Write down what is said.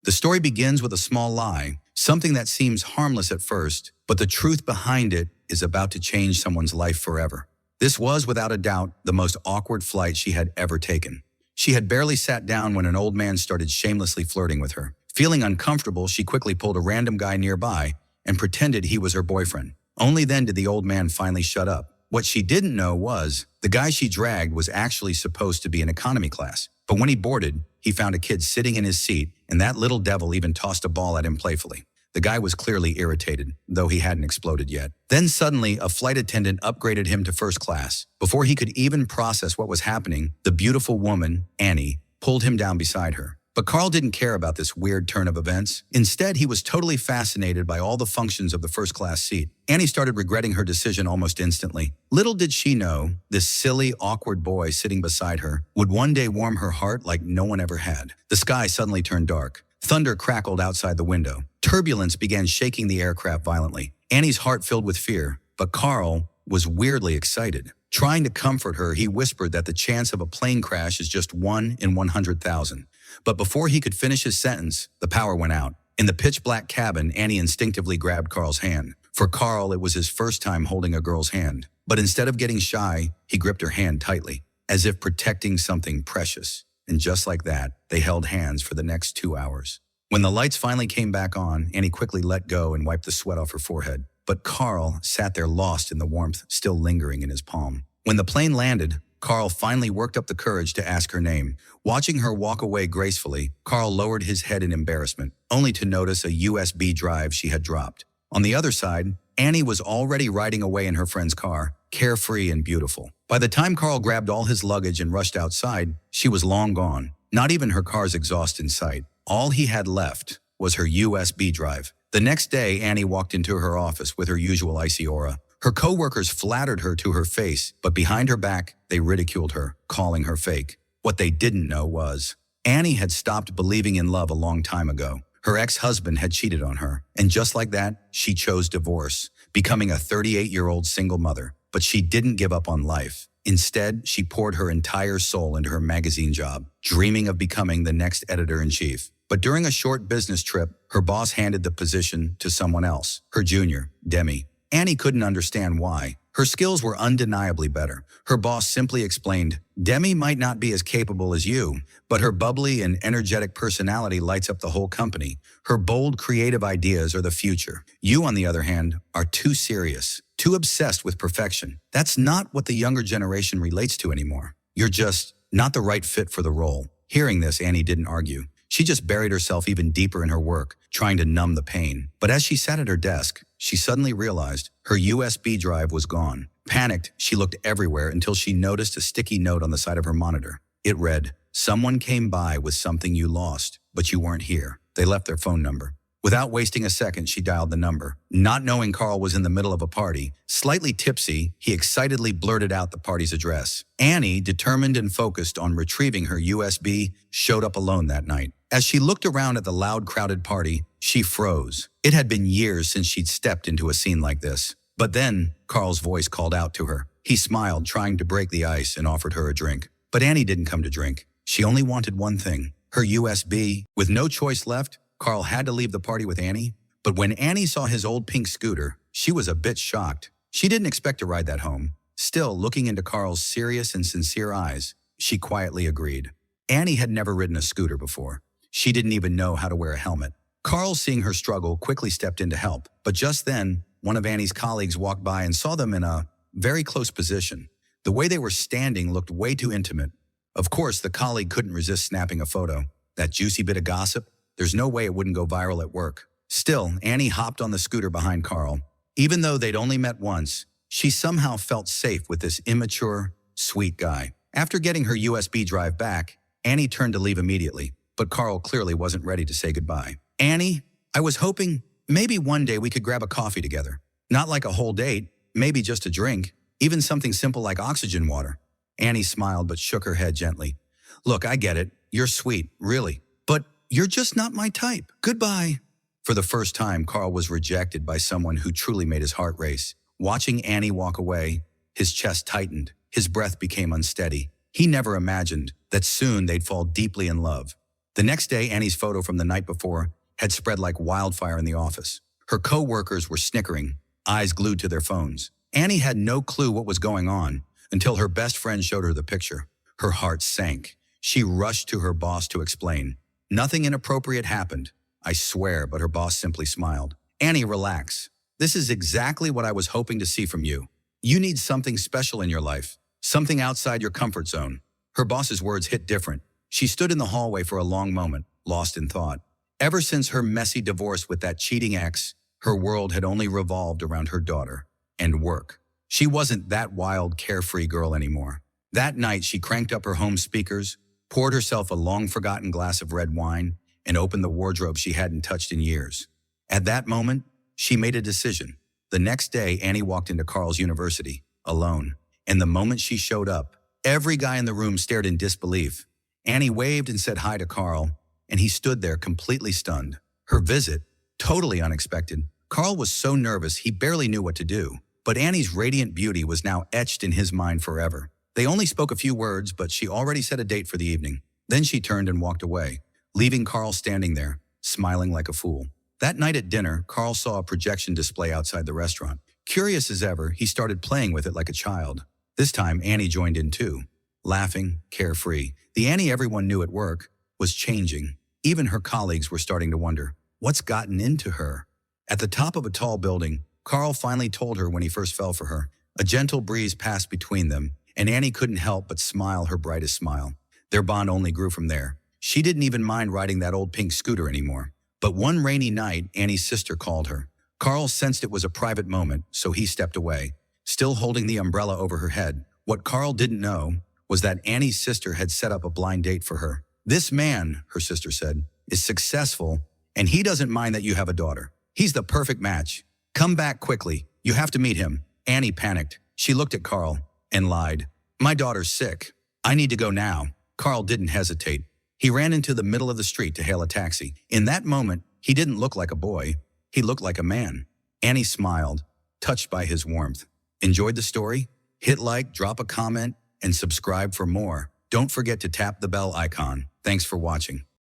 The story begins with a small lie, something that seems harmless at first, but the truth behind it is about to change someone's life forever. This was, without a doubt, the most awkward flight she had ever taken. She had barely sat down when an old man started shamelessly flirting with her. Feeling uncomfortable, she quickly pulled a random guy nearby and pretended he was her boyfriend. Only then did the old man finally shut up. What she didn't know was, the guy she dragged was actually supposed to be in economy class. But when he boarded, he found a kid sitting in his seat, and that little devil even tossed a ball at him playfully. The guy was clearly irritated, though he hadn't exploded yet. Then suddenly, a flight attendant upgraded him to first class. Before he could even process what was happening, the beautiful woman, Annie, pulled him down beside her. But Carl didn't care about this weird turn of events. Instead, he was totally fascinated by all the functions of the first-class seat. Annie started regretting her decision almost instantly. Little did she know, this silly, awkward boy sitting beside her would one day warm her heart like no one ever had. The sky suddenly turned dark. Thunder crackled outside the window. Turbulence began shaking the aircraft violently. Annie's heart filled with fear, but Carl was weirdly excited. Trying to comfort her, he whispered that the chance of a plane crash is just 1 in 100,000. But before he could finish his sentence, the power went out. In the pitch-black cabin, Annie instinctively grabbed Carl's hand. For Carl, it was his first time holding a girl's hand. But instead of getting shy, he gripped her hand tightly, as if protecting something precious. And just like that, they held hands for the next 2 hours. When the lights finally came back on, Annie quickly let go and wiped the sweat off her forehead. But Carl sat there lost in the warmth still lingering in his palm. When the plane landed, Carl finally worked up the courage to ask her name. Watching her walk away gracefully, Carl lowered his head in embarrassment, only to notice a USB drive she had dropped. On the other side, Annie was already riding away in her friend's car, carefree and beautiful. By the time Carl grabbed all his luggage and rushed outside, she was long gone, not even her car's exhaust in sight. All he had left was her USB drive. The next day, Annie walked into her office with her usual icy aura. Her co-workers flattered her to her face, but behind her back, they ridiculed her, calling her fake. What they didn't know was, Annie had stopped believing in love a long time ago. Her ex-husband had cheated on her, and just like that, she chose divorce, becoming a 38-year-old single mother. But she didn't give up on life. Instead, she poured her entire soul into her magazine job, dreaming of becoming the next editor-in-chief. But during a short business trip, her boss handed the position to someone else, her junior, Demi. Annie couldn't understand why. Her skills were undeniably better. Her boss simply explained, Demi might not be as capable as you, but her bubbly and energetic personality lights up the whole company. Her bold, creative ideas are the future. You, on the other hand, are too serious, too obsessed with perfection. That's not what the younger generation relates to anymore. You're just not the right fit for the role. Hearing this, Annie didn't argue. She just buried herself even deeper in her work, trying to numb the pain. But as she sat at her desk, she suddenly realized her USB drive was gone. Panicked, she looked everywhere until she noticed a sticky note on the side of her monitor. It read, "Someone came by with something you lost, but you weren't here. They left their phone number." Without wasting a second, she dialed the number. Not knowing Carl was in the middle of a party, slightly tipsy, he excitedly blurted out the party's address. Annie, determined and focused on retrieving her USB, showed up alone that night. As she looked around at the loud, crowded party, she froze. It had been years since she'd stepped into a scene like this. But then, Carl's voice called out to her. He smiled, trying to break the ice, and offered her a drink. But Annie didn't come to drink. She only wanted one thing, her USB. With no choice left, Carl had to leave the party with Annie. But when Annie saw his old pink scooter, she was a bit shocked. She didn't expect to ride that home. Still, looking into Carl's serious and sincere eyes, she quietly agreed. Annie had never ridden a scooter before. She didn't even know how to wear a helmet. Carl, seeing her struggle, quickly stepped in to help. But just then, one of Annie's colleagues walked by and saw them in a very close position. The way they were standing looked way too intimate. Of course, the colleague couldn't resist snapping a photo. That juicy bit of gossip? There's no way it wouldn't go viral at work. Still, Annie hopped on the scooter behind Carl. Even though they'd only met once, she somehow felt safe with this immature, sweet guy. After getting her USB drive back, Annie turned to leave immediately, but Carl clearly wasn't ready to say goodbye. "Annie, I was hoping maybe one day we could grab a coffee together. Not like a whole date, maybe just a drink, even something simple like oxygen water." Annie smiled but shook her head gently. "Look, I get it. You're sweet, really. But you're just not my type. Goodbye." For the first time, Carl was rejected by someone who truly made his heart race. Watching Annie walk away, his chest tightened, his breath became unsteady. He never imagined that soon they'd fall deeply in love. The next day, Annie's photo from the night before had spread like wildfire in the office. Her co-workers were snickering, eyes glued to their phones. Annie had no clue what was going on until her best friend showed her the picture. Her heart sank. She rushed to her boss to explain. Nothing inappropriate happened, I swear, but her boss simply smiled. Annie, relax. This is exactly what I was hoping to see from you. You need something special in your life, something outside your comfort zone. Her boss's words hit different. She stood in the hallway for a long moment, lost in thought. Ever since her messy divorce with that cheating ex, her world had only revolved around her daughter and work. She wasn't that wild, carefree girl anymore. That night, she cranked up her home speakers, poured herself a long-forgotten glass of red wine, and opened the wardrobe she hadn't touched in years. At that moment, she made a decision. The next day, Annie walked into Carl's university, alone. And the moment she showed up, every guy in the room stared in disbelief. Annie waved and said hi to Carl, and he stood there completely stunned. Her visit, totally unexpected. Carl was so nervous he barely knew what to do. But Annie's radiant beauty was now etched in his mind forever. They only spoke a few words, but she already set a date for the evening. Then she turned and walked away, leaving Carl standing there, smiling like a fool. That night at dinner, Carl saw a projection display outside the restaurant. Curious as ever, he started playing with it like a child. This time, Annie joined in too, laughing, carefree. The Annie everyone knew at work was changing. Even her colleagues were starting to wonder, what's gotten into her? At the top of a tall building, Carl finally told her when he first fell for her. A gentle breeze passed between them, and Annie couldn't help but smile her brightest smile. Their bond only grew from there. She didn't even mind riding that old pink scooter anymore. But one rainy night, Annie's sister called her. Carl sensed it was a private moment, so he stepped away, still holding the umbrella over her head. What Carl didn't know was that Annie's sister had set up a blind date for her. This man, her sister said, is successful, and he doesn't mind that you have a daughter. He's the perfect match. Come back quickly. You have to meet him. Annie panicked. She looked at Carl and lied. My daughter's sick. I need to go now. Carl didn't hesitate. He ran into the middle of the street to hail a taxi. In that moment, he didn't look like a boy. He looked like a man. Annie smiled, touched by his warmth. Enjoyed the story? Hit like, drop a comment, and subscribe for more. Don't forget to tap the bell icon. Thanks for watching.